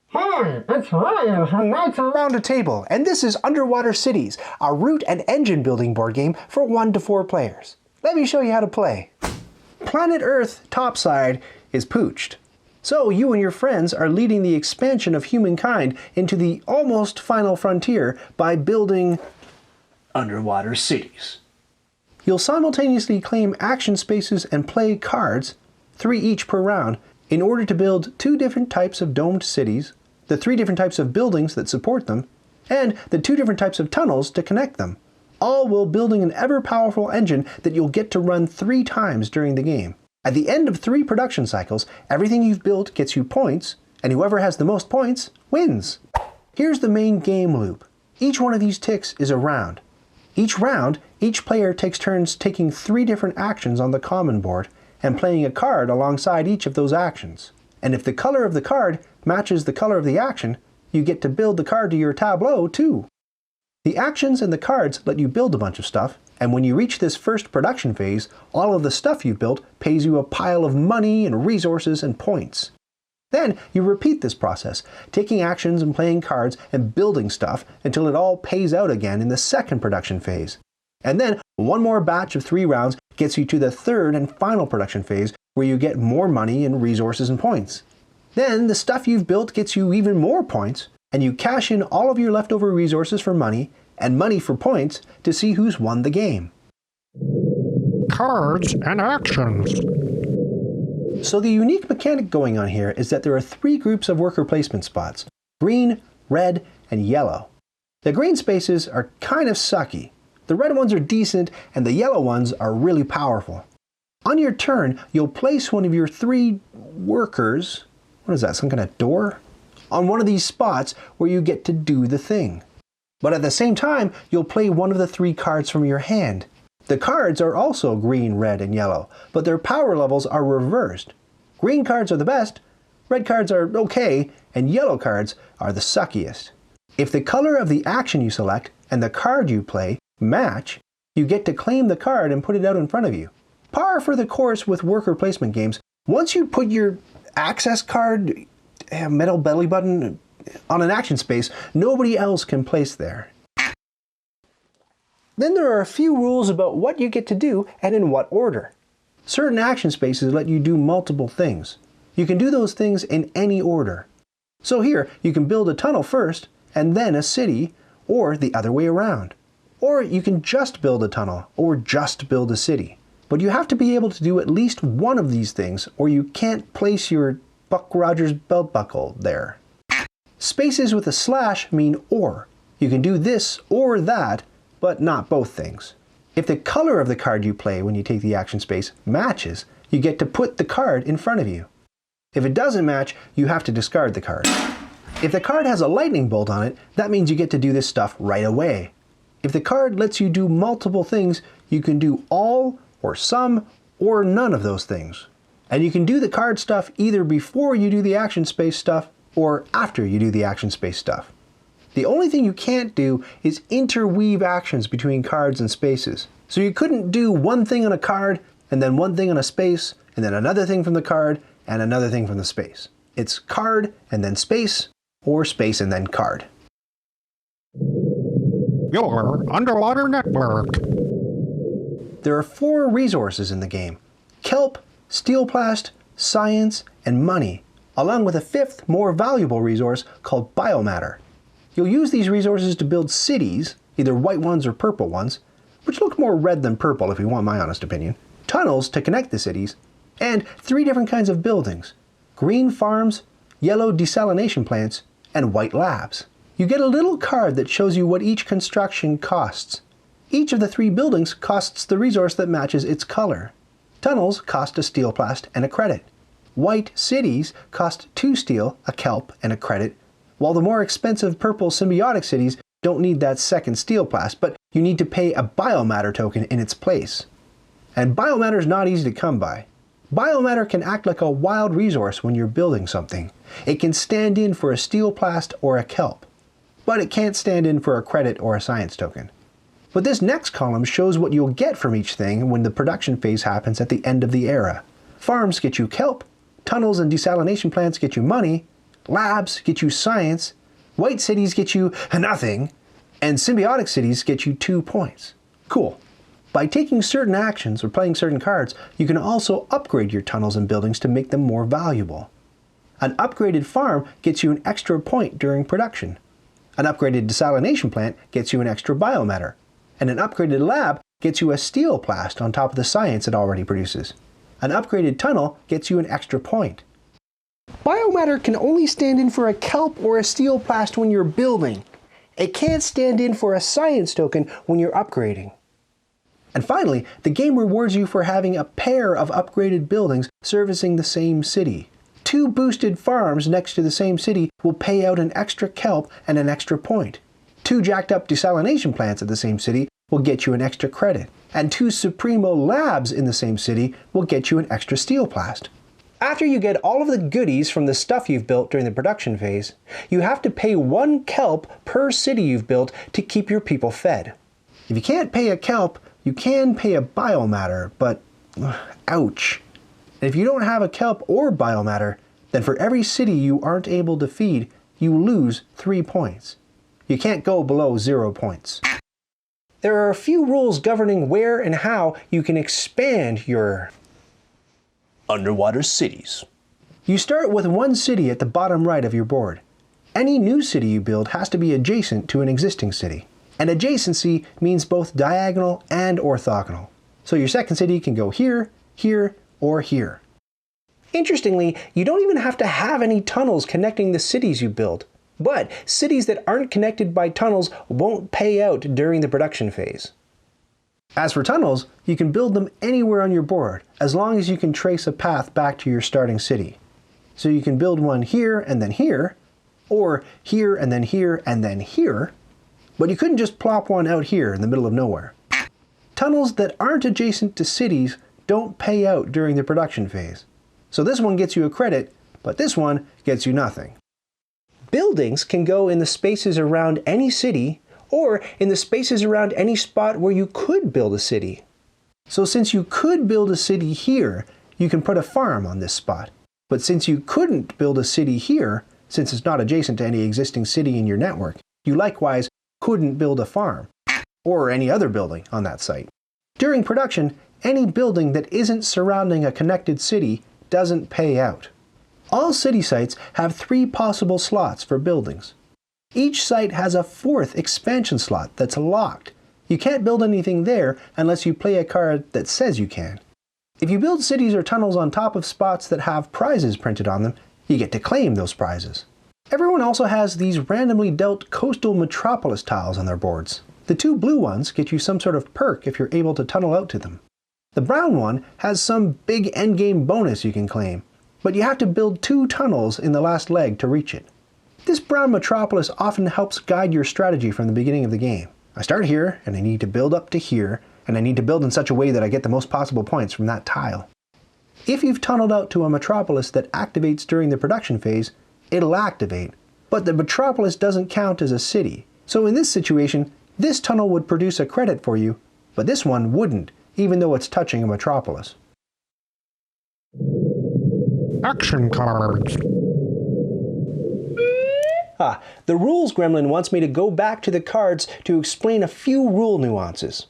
Hey, it's Ryan from Nights Around a Table, and this is Underwater Cities, a route and engine building board game for 1 to 4 players. Let me show you how to play. Planet Earth topside is pooched. So you and your friends are leading the expansion of humankind into the almost final frontier by building underwater cities. You'll simultaneously claim action spaces and play cards, 3 each per round, in order to build 2 different types of domed cities, the 3 different types of buildings that support them, and the 2 different types of tunnels to connect them, all while building an ever-powerful engine that you'll get to run 3 times during the game. At the end of 3 production cycles, everything you've built gets you points, and whoever has the most points wins. Here's the main game loop. Each one of these ticks is a round. Each round, each player takes turns taking 3 different actions on the common board and playing a card alongside each of those actions. And if the color of the card matches the color of the action, you get to build the card to your tableau too. The actions and the cards let you build a bunch of stuff, and when you reach this first production phase, all of the stuff you've built pays you a pile of money and resources and points. Then you repeat this process, taking actions and playing cards and building stuff until it all pays out again in the second production phase. And then one more batch of 3 rounds gets you to the third and final production phase where you get more money and resources and points. Then the stuff you've built gets you even more points, and you cash in all of your leftover resources for money and money for points to see who's won the game. Cards and actions. So the unique mechanic going on here is that there are 3 groups of worker placement spots: green, red, and yellow. The green spaces are kind of sucky. The red ones are decent, and the yellow ones are really powerful. On your turn, you'll place one of your 3 workers, what is that, some kind of door? On one of these spots where you get to do the thing. But at the same time, you'll play one of the 3 cards from your hand. The cards are also green, red, and yellow, but their power levels are reversed. Green cards are the best, red cards are okay, and yellow cards are the suckiest. If the color of the action you select and the card you play match, you get to claim the card and put it out in front of you. Par for the course with worker placement games. Once you put your access card, metal belly button, on an action space, nobody else can place there. Then there are a few rules about what you get to do and in what order. Certain action spaces let you do multiple things. You can do those things in any order. So here, you can build a tunnel first, and then a city, or the other way around. Or you can just build a tunnel, or just build a city. But you have to be able to do at least one of these things, or you can't place your Buck Rogers belt buckle there. Spaces with a slash mean or. You can do this or that, but not both things. If the color of the card you play when you take the action space matches, you get to put the card in front of you. If it doesn't match, you have to discard the card. If the card has a lightning bolt on it, that means you get to do this stuff right away. If the card lets you do multiple things, you can do all or some or none of those things. And you can do the card stuff either before you do the action space stuff or after you do the action space stuff. The only thing you can't do is interweave actions between cards and spaces. So you couldn't do one thing on a card and then one thing on a space and then another thing from the card and another thing from the space. It's card and then space, or space and then card. Your underwater network. There are 4 resources in the game: kelp, steelplast, science, and money, along with a 5th, more valuable resource called biomatter. You'll use these resources to build cities, either white ones or purple ones, which look more red than purple if you want my honest opinion, tunnels to connect the cities, and 3 different kinds of buildings: green farms, yellow desalination plants, and white labs. You get a little card that shows you what each construction costs. Each of the 3 buildings costs the resource that matches its color. Tunnels cost a steelplast and a credit. White cities cost 2 steel, a kelp, and a credit, while the more expensive purple symbiotic cities don't need that second steelplast, but you need to pay a biomatter token in its place. And biomatter is not easy to come by. Biomatter can act like a wild resource when you're building something. It can stand in for a steelplast or a kelp, but it can't stand in for a credit or a science token. But this next column shows what you'll get from each thing when the production phase happens at the end of the era. Farms get you kelp, tunnels and desalination plants get you money, labs get you science, white cities get you nothing, and symbiotic cities get you 2 points. Cool. By taking certain actions or playing certain cards, you can also upgrade your tunnels and buildings to make them more valuable. An upgraded farm gets you an extra point during production. An upgraded desalination plant gets you an extra biomatter. And an upgraded lab gets you a steel plast on top of the science it already produces. An upgraded tunnel gets you an extra point. Biomatter can only stand in for a kelp or a steel plast when you're building. It can't stand in for a science token when you're upgrading. And finally, the game rewards you for having a pair of upgraded buildings servicing the same city. 2 boosted farms next to the same city will pay out an extra kelp and an extra point. 2 jacked up desalination plants at the same city will get you an extra credit. And 2 Supremo labs in the same city will get you an extra steel plast. After you get all of the goodies from the stuff you've built during the production phase, you have to pay 1 kelp per city you've built to keep your people fed. If you can't pay a kelp, you can pay a biomatter, but ouch. And if you don't have a kelp or biomatter, then for every city you aren't able to feed, you lose 3 points. You can't go below 0 points. There are a few rules governing where and how you can expand your underwater cities. You start with 1 city at the bottom right of your board. Any new city you build has to be adjacent to an existing city. And adjacency means both diagonal and orthogonal. So your second city can go here, here, or here. Interestingly, you don't even have to have any tunnels connecting the cities you build. But cities that aren't connected by tunnels won't pay out during the production phase. As for tunnels, you can build them anywhere on your board, as long as you can trace a path back to your starting city. So you can build one here and then here, or here and then here and then here, but you couldn't just plop one out here in the middle of nowhere. Tunnels that aren't adjacent to cities don't pay out during the production phase. So this one gets you a credit, but this one gets you nothing. Buildings can go in the spaces around any city, or in the spaces around any spot where you could build a city. So since you could build a city here, you can put a farm on this spot. But since you couldn't build a city here, since it's not adjacent to any existing city in your network, you likewise couldn't build a farm, or any other building on that site. During production, any building that isn't surrounding a connected city doesn't pay out. All city sites have 3 possible slots for buildings. Each site has a 4th expansion slot that's locked. You can't build anything there unless you play a card that says you can. If you build cities or tunnels on top of spots that have prizes printed on them, you get to claim those prizes. Everyone also has these randomly dealt coastal metropolis tiles on their boards. The 2 blue ones get you some sort of perk if you're able to tunnel out to them. The brown one has some big endgame bonus you can claim, but you have to build 2 tunnels in the last leg to reach it. This brown metropolis often helps guide your strategy from the beginning of the game. I start here, and I need to build up to here, and I need to build in such a way that I get the most possible points from that tile. If you've tunneled out to a metropolis that activates during the production phase, it'll activate, but the metropolis doesn't count as a city. So in this situation, this tunnel would produce a credit for you, but this one wouldn't, even though it's touching a metropolis. Action cards. The rules gremlin wants me to go back to the cards to explain a few rule nuances.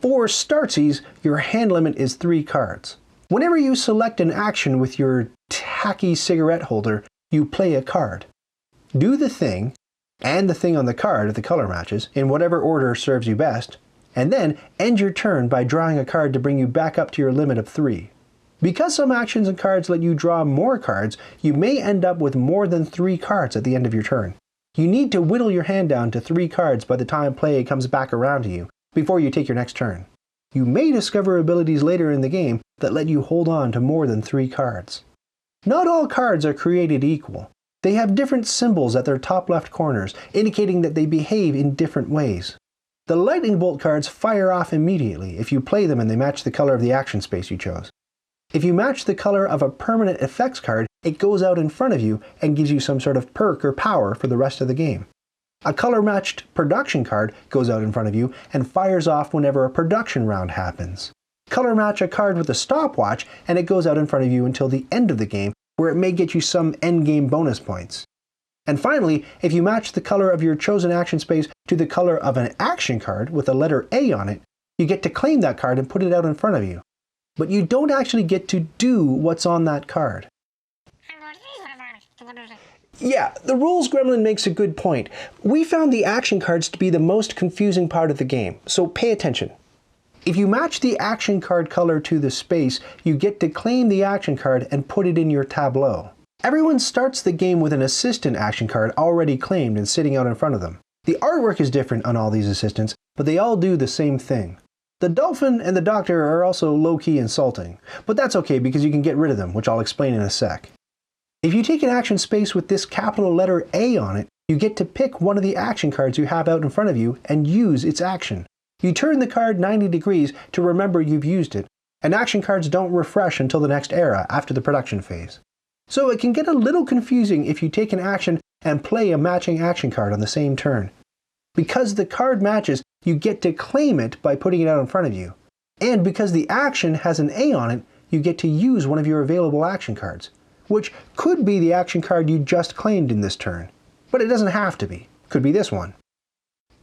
For startsies, your hand limit is 3 cards. Whenever you select an action with your tacky cigarette holder, you play a card. Do the thing, and the thing on the card if the color matches, in whatever order serves you best, and then end your turn by drawing a card to bring you back up to your limit of 3. Because some actions and cards let you draw more cards, you may end up with more than 3 cards at the end of your turn. You need to whittle your hand down to 3 cards by the time play comes back around to you, before you take your next turn. You may discover abilities later in the game that let you hold on to more than 3 cards. Not all cards are created equal. They have different symbols at their top left corners, indicating that they behave in different ways. The lightning bolt cards fire off immediately if you play them and they match the color of the action space you chose. If you match the color of a permanent effects card, it goes out in front of you and gives you some sort of perk or power for the rest of the game. A color-matched production card goes out in front of you and fires off whenever a production round happens. Color match a card with a stopwatch and it goes out in front of you until the end of the game where it may get you some endgame bonus points. And finally, if you match the color of your chosen action space to the color of an action card with a letter A on it, you get to claim that card and put it out in front of you. But you don't actually get to do what's on that card. Yeah, the rules gremlin makes a good point. We found the action cards to be the most confusing part of the game, so pay attention. If you match the action card color to the space, you get to claim the action card and put it in your tableau. Everyone starts the game with an assistant action card already claimed and sitting out in front of them. The artwork is different on all these assistants, but they all do the same thing. The dolphin and the doctor are also low-key insulting, but that's okay because you can get rid of them, which I'll explain in a sec. If you take an action space with this capital letter A on it, you get to pick one of the action cards you have out in front of you and use its action. You turn the card 90 degrees to remember you've used it, and action cards don't refresh until the next era after the production phase. So it can get a little confusing if you take an action and play a matching action card on the same turn. Because the card matches, you get to claim it by putting it out in front of you. And because the action has an A on it, you get to use one of your available action cards, which could be the action card you just claimed in this turn. But it doesn't have to be. Could be this one.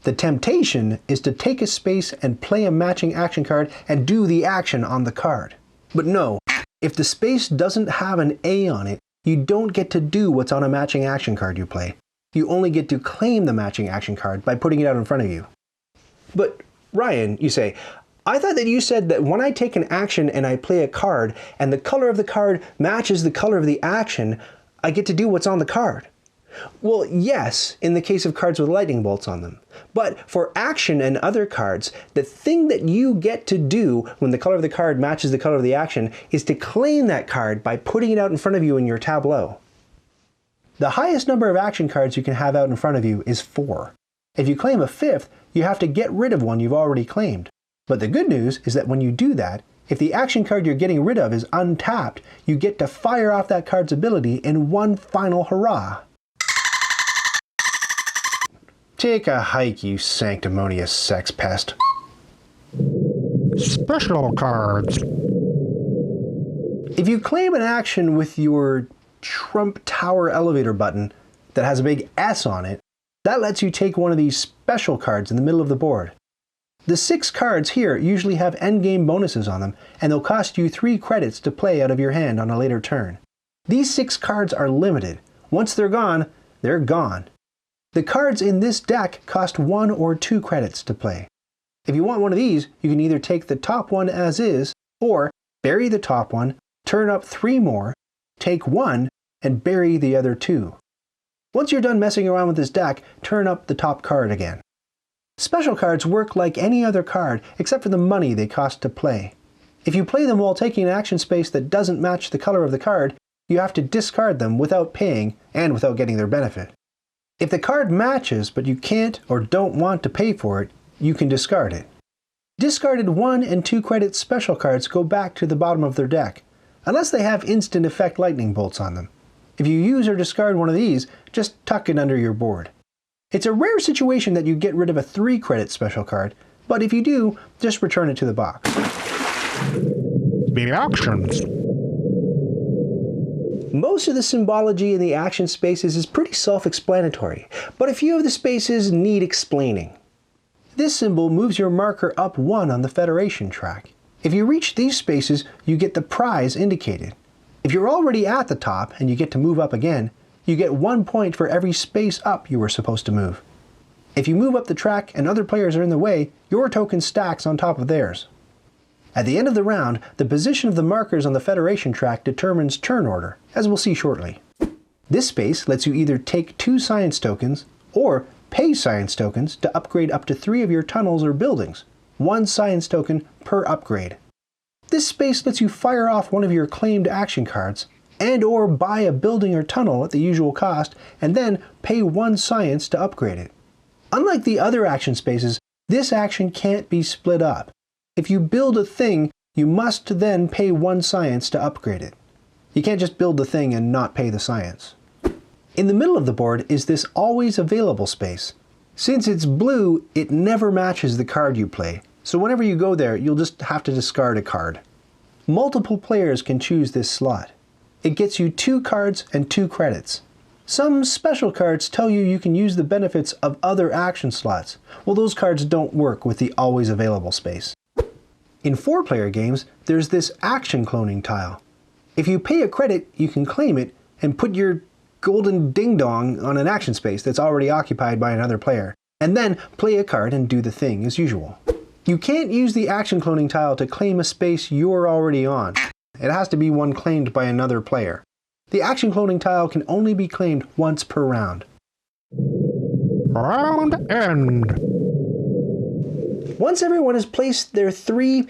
The temptation is to take a space and play a matching action card and do the action on the card. But no, if the space doesn't have an A on it, you don't get to do what's on a matching action card you play. You only get to claim the matching action card by putting it out in front of you. But Ryan, you say, I thought that you said that when I take an action and I play a card and the color of the card matches the color of the action, I get to do what's on the card. Well, yes, in the case of cards with lightning bolts on them. But for action and other cards, the thing that you get to do when the color of the card matches the color of the action is to claim that card by putting it out in front of you in your tableau. The highest number of action cards you can have out in front of you is 4. If you claim a 5th, you have to get rid of one you've already claimed. But the good news is that when you do that, if the action card you're getting rid of is untapped, you get to fire off that card's ability in one final hurrah. Take a hike, you sanctimonious sex pest. Special cards. If you claim an action with your Trump Tower elevator button that has a big S on it, that lets you take one of these special cards in the middle of the board. The 6 cards here usually have endgame bonuses on them, and they'll cost you 3 credits to play out of your hand on a later turn. These 6 cards are limited. Once they're gone, they're gone. The cards in this deck cost 1 or 2 credits to play. If you want one of these, you can either take the top one as is, or bury the top one, turn up 3 more, take 1, and bury the other 2. Once you're done messing around with this deck, turn up the top card again. Special cards work like any other card, except for the money they cost to play. If you play them while taking an action space that doesn't match the color of the card, you have to discard them without paying and without getting their benefit. If the card matches but you can't or don't want to pay for it, you can discard it. Discarded 1 and 2 credit special cards go back to the bottom of their deck, unless they have instant effect lightning bolts on them. If you use or discard one of these, just tuck it under your board. It's a rare situation that you get rid of a 3 credit special card, but if you do, just return it to the box. The actions. Most of the symbology in the action spaces is pretty self-explanatory, but a few of the spaces need explaining. This symbol moves your marker up 1 on the Federation track. If you reach these spaces, you get the prize indicated. If you're already at the top and you get to move up again, you get 1 point for every space up you were supposed to move. If you move up the track and other players are in the way, your token stacks on top of theirs. At the end of the round, the position of the markers on the Federation track determines turn order, as we'll see shortly. This space lets you either take 2 science tokens, or pay science tokens to upgrade up to 3 of your tunnels or buildings, 1 science token per upgrade. This space lets you fire off one of your claimed action cards, and or buy a building or tunnel at the usual cost, and then pay 1 science to upgrade it. Unlike the other action spaces, this action can't be split up. If you build a thing, you must then pay 1 science to upgrade it. You can't just build the thing and not pay the science. In the middle of the board is this always available space. Since it's blue, it never matches the card you play, so whenever you go there, you'll just have to discard a card. Multiple players can choose this slot. It gets you 2 cards and 2 credits. Some special cards tell you can use the benefits of other action slots. Well, those cards don't work with the always available space. In 4-player games, there's this action cloning tile. If you pay a credit, you can claim it and put your golden ding-dong on an action space that's already occupied by another player, and then play a card and do the thing as usual. You can't use the action cloning tile to claim a space you're already on. It has to be one claimed by another player. The action cloning tile can only be claimed once per round. Round end. Once everyone has placed their 3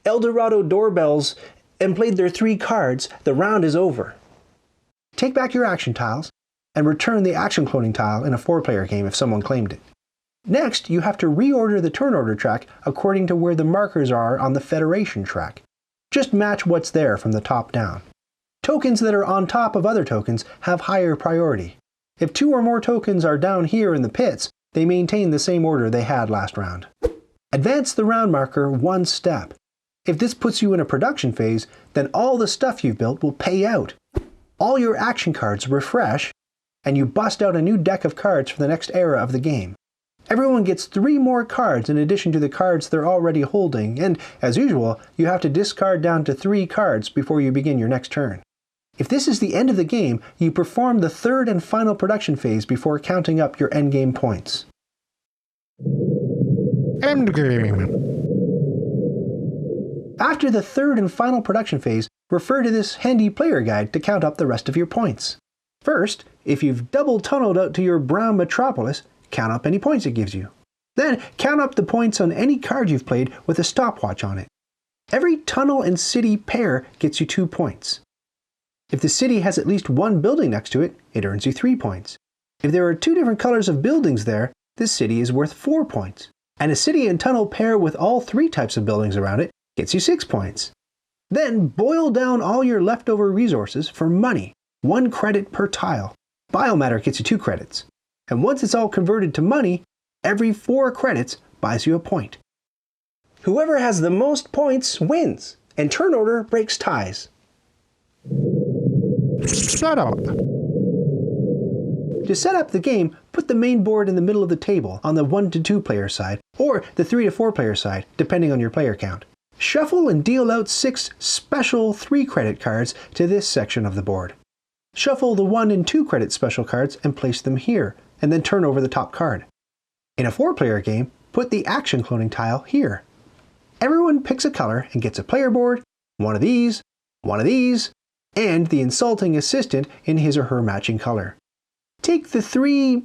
Eldorado doorbells and played their 3 cards, the round is over. Take back your action tiles and return the action cloning tile in a 4-player game if someone claimed it. Next, you have to reorder the turn order track according to where the markers are on the Federation track. Just match what's there from the top down. Tokens that are on top of other tokens have higher priority. If 2 or more tokens are down here in the pits, they maintain the same order they had last round. Advance the round marker 1 step. If this puts you in a production phase, then all the stuff you've built will pay out. All your action cards refresh, and you bust out a new deck of cards for the next era of the game. Everyone gets 3 more cards in addition to the cards they're already holding, and, as usual, you have to discard down to 3 cards before you begin your next turn. If this is the end of the game, you perform the 3rd and final production phase before counting up your endgame points. Endgame. After the 3rd and final production phase, refer to this handy player guide to count up the rest of your points. First, if you've double tunneled out to your brown metropolis, count up any points it gives you. Then count up the points on any card you've played with a stopwatch on it. Every tunnel and city pair gets you 2 points. If the city has at least 1 building next to it, it earns you 3 points. If there are 2 different colors of buildings there, this city is worth 4 points. And a city and tunnel pair with all 3 types of buildings around it gets you 6 points. Then boil down all your leftover resources for money, 1 credit per tile. Biomatter gets you 2 credits. And once it's all converted to money, every 4 credits buys you a point. Whoever has the most points wins, and turn order breaks ties. Set up. To set up the game, put the main board in the middle of the table on the 1 to 2 player side, or the 3 to 4 player side, depending on your player count. Shuffle and deal out 6 special 3 credit cards to this section of the board. Shuffle the 1 and 2 credit special cards and place them here, and then turn over the top card. In a 4-player game, put the action cloning tile here. Everyone picks a color and gets a player board, 1 of these, and the insulting assistant in his or her matching color. Take the 3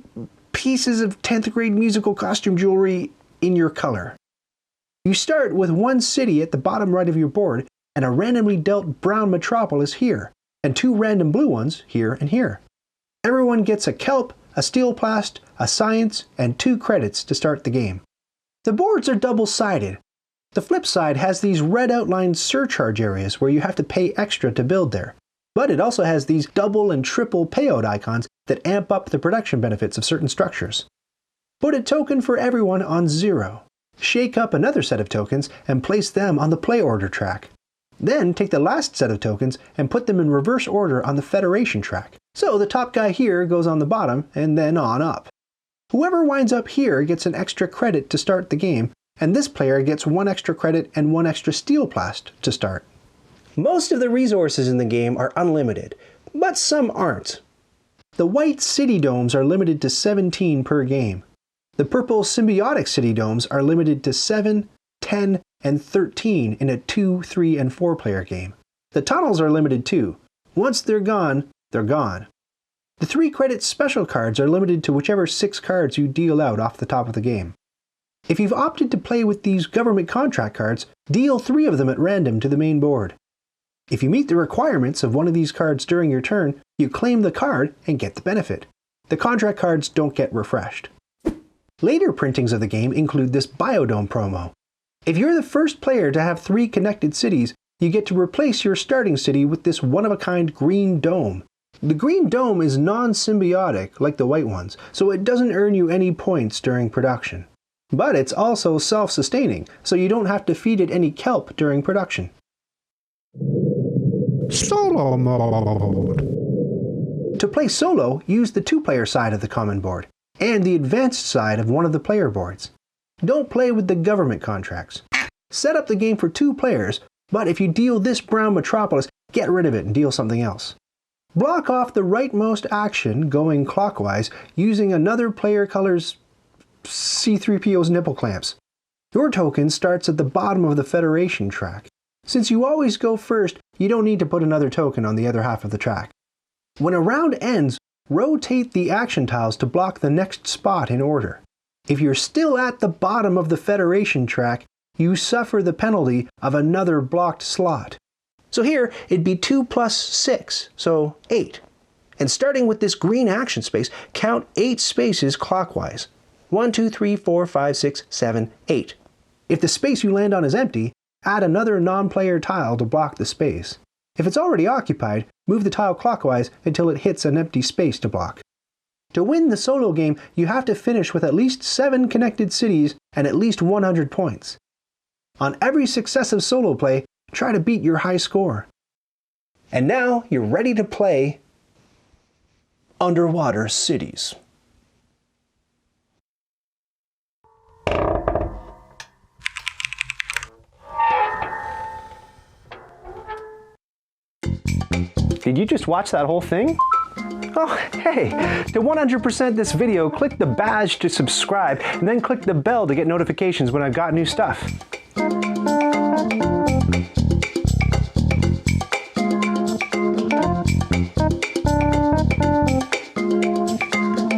pieces of 10th grade musical costume jewelry in your color. You start with 1 city at the bottom right of your board and a randomly dealt brown metropolis here, and 2 random blue ones here and here. Everyone gets a kelp, a steel plast, a science, and 2 credits to start the game. The boards are double-sided. The flip side has these red outlined surcharge areas where you have to pay extra to build there. But it also has these double and triple payout icons that amp up the production benefits of certain structures. Put a token for everyone on 0. Shake up another set of tokens and place them on the play order track. Then take the last set of tokens and put them in reverse order on the Federation track. So the top guy here goes on the bottom and then on up. Whoever winds up here gets an extra credit to start the game, and this player gets 1 extra credit and 1 extra steel plast to start. Most of the resources in the game are unlimited, but some aren't. The white city domes are limited to 17 per game. The purple symbiotic city domes are limited to 7, 10, and 13 in a 2, 3, and 4 player game. The tunnels are limited too. Once they're gone, they're gone. The 3 credit special cards are limited to whichever 6 cards you deal out off the top of the game. If you've opted to play with these government contract cards, deal 3 of them at random to the main board. If you meet the requirements of one of these cards during your turn, you claim the card and get the benefit. The contract cards don't get refreshed. Later printings of the game include this Biodome promo. If you're the first player to have 3 connected cities, you get to replace your starting city with this one-of-a-kind green dome. The green dome is non-symbiotic, like the white ones, so it doesn't earn you any points during production. But it's also self-sustaining, so you don't have to feed it any kelp during production. Solo mode. To play solo, use the 2-player side of the common board, and the advanced side of one of the player boards. Don't play with the government contracts. Set up the game for 2 players, but if you deal this brown metropolis, get rid of it and deal something else. Block off the rightmost action going clockwise using another player color's C-3PO's nipple clamps. Your token starts at the bottom of the Federation track. Since you always go first, you don't need to put another token on the other half of the track. When a round ends, rotate the action tiles to block the next spot in order. If you're still at the bottom of the Federation track, you suffer the penalty of another blocked slot. So here, it'd be 2 plus 6, so 8. And starting with this green action space, count 8 spaces clockwise. 1, 2, 3, 4, 5, 6, 7, 8. If the space you land on is empty, add another non-player tile to block the space. If it's already occupied, move the tile clockwise until it hits an empty space to block. To win the solo game, you have to finish with at least 7 connected cities and at least 100 points. On every successive solo play, try to beat your high score. And now you're ready to play Underwater Cities. Did you just watch that whole thing? Oh, hey, to 100% this video, click the badge to subscribe and then click the bell to get notifications when I've got new stuff.